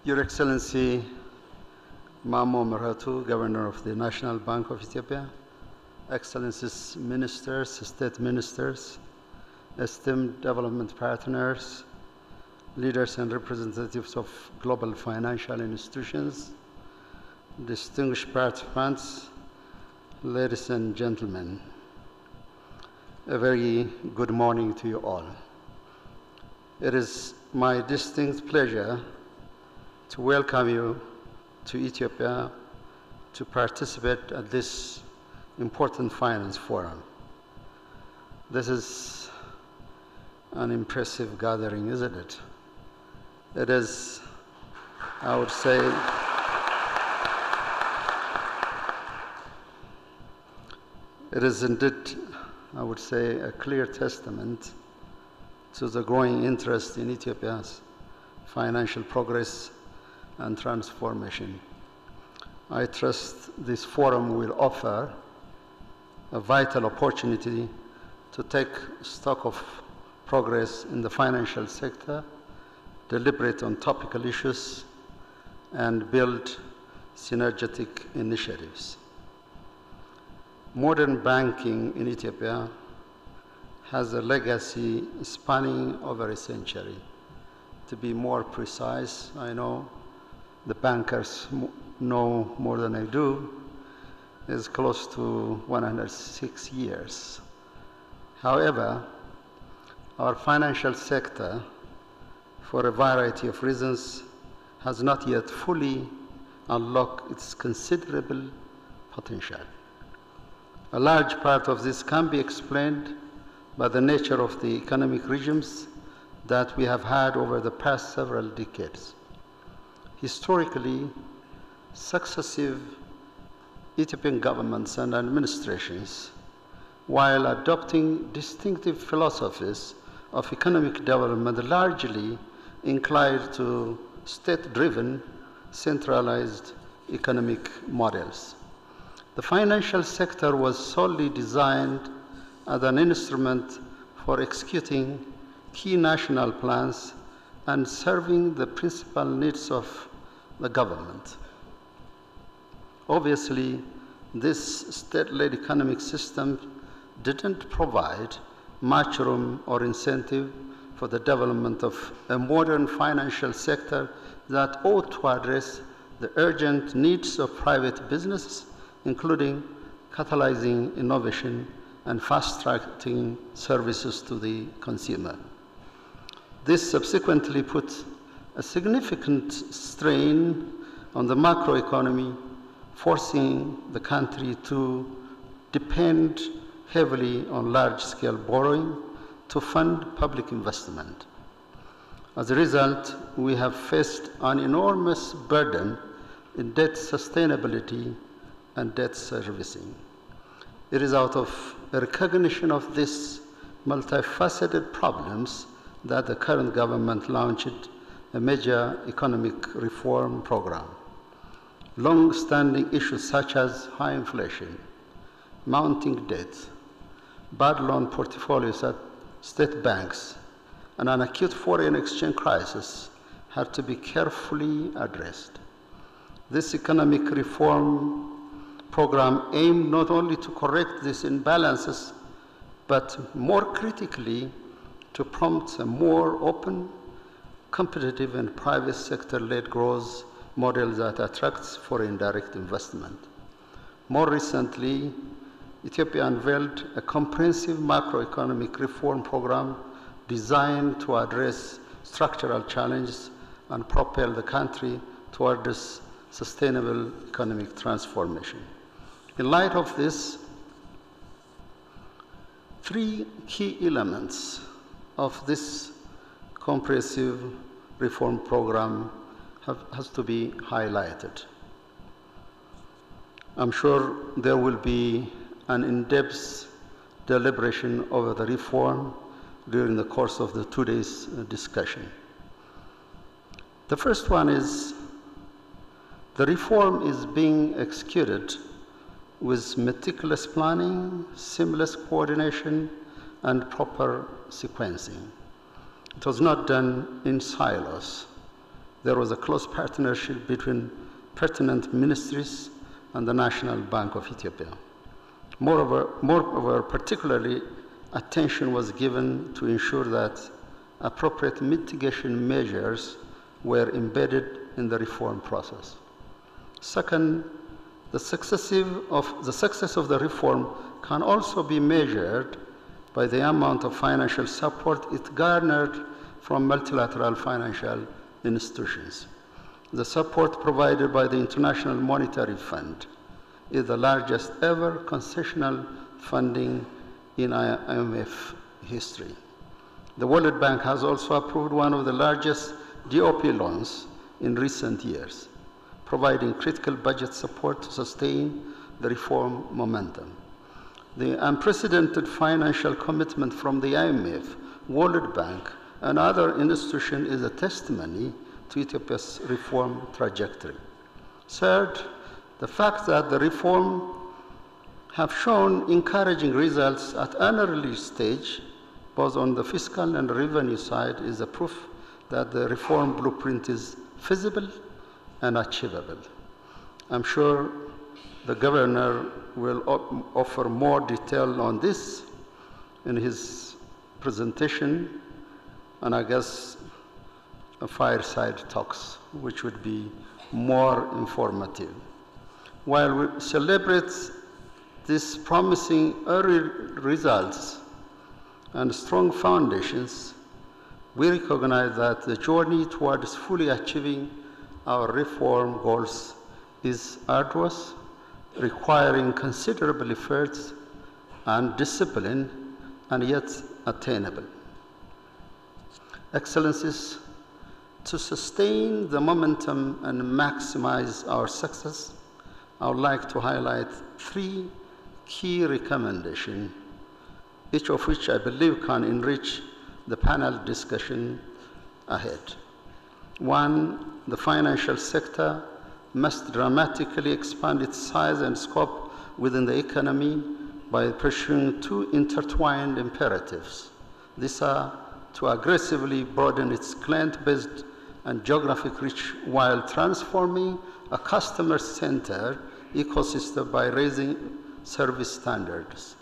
Your Excellency, Mamo Meratu, Governor of the National Bank of Ethiopia, Excellencies, Ministers, State Ministers, esteemed development partners, leaders and representatives of global financial institutions, distinguished participants, ladies and gentlemen, a very good morning to you all. It is my distinct pleasure to welcome you to Ethiopia to participate at this important finance forum. This is an impressive gathering, isn't it? It is, I would say, it is indeed, I would say, a clear testament to the growing interest in Ethiopia's financial progress and transformation. I trust this forum will offer a vital opportunity to take stock of progress in the financial sector, deliberate on topical issues, and build synergetic initiatives. Modern banking in Ethiopia has a legacy spanning over a century. To be more precise, I know the bankers know more than I do, is close to 106 years. However, our financial sector, for a variety of reasons, has not yet fully unlocked its considerable potential. A large part of this can be explained by the nature of the economic regimes that we have had over the past several decades. Historically, successive Ethiopian governments and administrations, while adopting distinctive philosophies of economic development, largely inclined to state-driven, centralized economic models. The financial sector was solely designed as an instrument for executing key national plans and serving the principal needs of the government. Obviously, this state-led economic system didn't provide much room or incentive for the development of a modern financial sector that ought to address the urgent needs of private business, including catalyzing innovation and fast-tracking services to the consumer. This subsequently put a significant strain on the macroeconomy, forcing the country to depend heavily on large-scale borrowing to fund public investment. As a result, we have faced an enormous burden in debt sustainability and debt servicing. It is out of a recognition of these multifaceted problems that the current government launched a major economic reform program. Long-standing issues such as high inflation, mounting debt, bad loan portfolios at state banks, and an acute foreign exchange crisis have to be carefully addressed. This economic reform program aimed not only to correct these imbalances, but more critically to prompt a more open, competitive, and private sector-led growth model that attracts foreign direct investment. More recently, Ethiopia unveiled a comprehensive macroeconomic reform program designed to address structural challenges and propel the country towards sustainable economic transformation. In light of this, three key elements of this comprehensive reform program has to be highlighted. I'm sure there will be an in-depth deliberation over the reform during the course of the 2 days discussion. The first one is the reform is being executed with meticulous planning, seamless coordination, and proper sequencing. It was not done in silos. there was a close partnership between pertinent ministries and the National Bank of Ethiopia. Moreover, particularly attention was given to ensure that appropriate mitigation measures were embedded in the reform process. Second, the success of the reform can also be measured by the amount of financial support it garnered from multilateral financial institutions. The support provided by the International Monetary Fund is the largest ever concessional funding in IMF history. The World Bank has also approved one of the largest DOP loans in recent years, providing critical budget support to sustain the reform momentum. The unprecedented financial commitment from the IMF, World Bank, and other institutions is a testimony to Ethiopia's reform trajectory. Third, the fact that the reform have shown encouraging results at an early stage, both on the fiscal and revenue side, is a proof that the reform blueprint is feasible and achievable. I'm sure the governor will offer more detail on this in his presentation, and I guess a fireside talks, which would be more informative. While we celebrate these promising early results and strong foundations, we recognize that the journey towards fully achieving our reform goals is arduous, requiring considerable efforts and discipline, and yet attainable. Excellencies, to sustain the momentum and maximize our success, I would like to highlight 3 key recommendations, each of which I believe can enrich the panel discussion ahead. 1, the financial sector must dramatically expand its size and scope within the economy by pursuing 2 intertwined imperatives. These are to aggressively broaden its client-based and geographic reach while transforming a customer-centered ecosystem by raising service standards.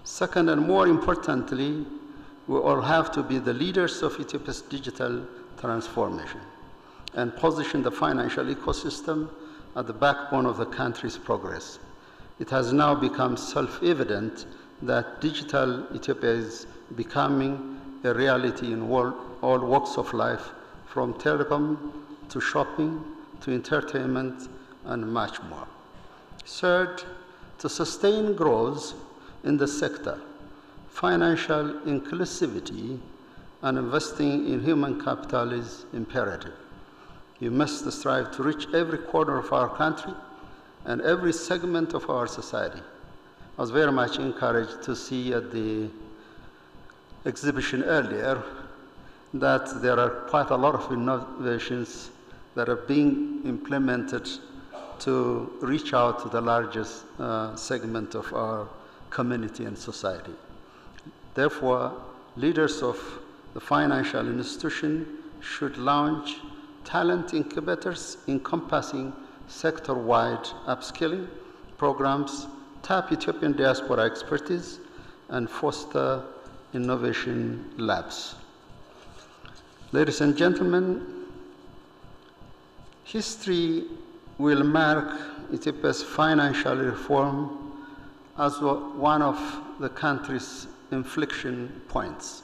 Second, and more importantly, we all have to be the leaders of Ethiopia's digital transformation and position the financial ecosystem at the backbone of the country's progress. It has now become self-evident that digital Ethiopia is becoming a reality in all walks of life, from telecom to shopping to entertainment and much more. Third, to sustain growth in the sector, financial inclusivity and investing in human capital is imperative. We must strive to reach every corner of our country and every segment of our society. I was very much encouraged to see at the exhibition earlier that there are quite a lot of innovations that are being implemented to reach out to the largest segment of our community and society. Therefore, leaders of the financial institution should launch talent incubators encompassing sector-wide upskilling programs, tap Ethiopian diaspora expertise, and foster innovation labs. Ladies and gentlemen, history will mark Ethiopia's financial reform as one of the country's inflection points.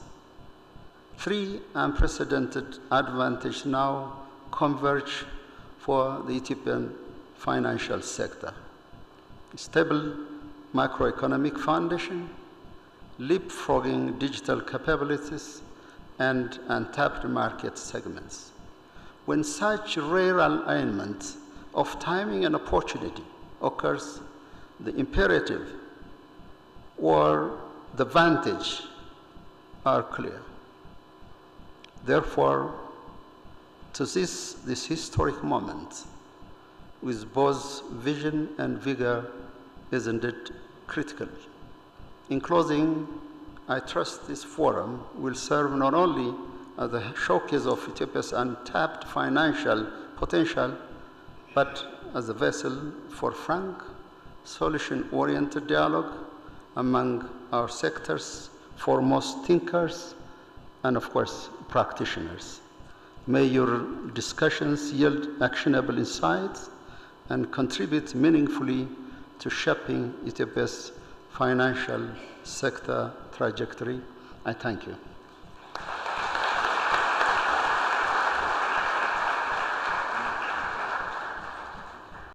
3 unprecedented advantages now converge for the Ethiopian financial sector: stable macroeconomic foundation, leapfrogging digital capabilities, and untapped market segments. When such rare alignment of timing and opportunity occurs, the imperative or the vantage are clear. Therefore, to seize this historic moment with both vision and vigor is indeed critical. In closing, I trust this forum will serve not only as the showcase of Ethiopia's untapped financial potential, but as a vessel for frank, solution-oriented dialogue among our sector's foremost thinkers and, of course, practitioners. May your discussions yield actionable insights and contribute meaningfully to shaping Ethiopia's financial sector trajectory. I thank you.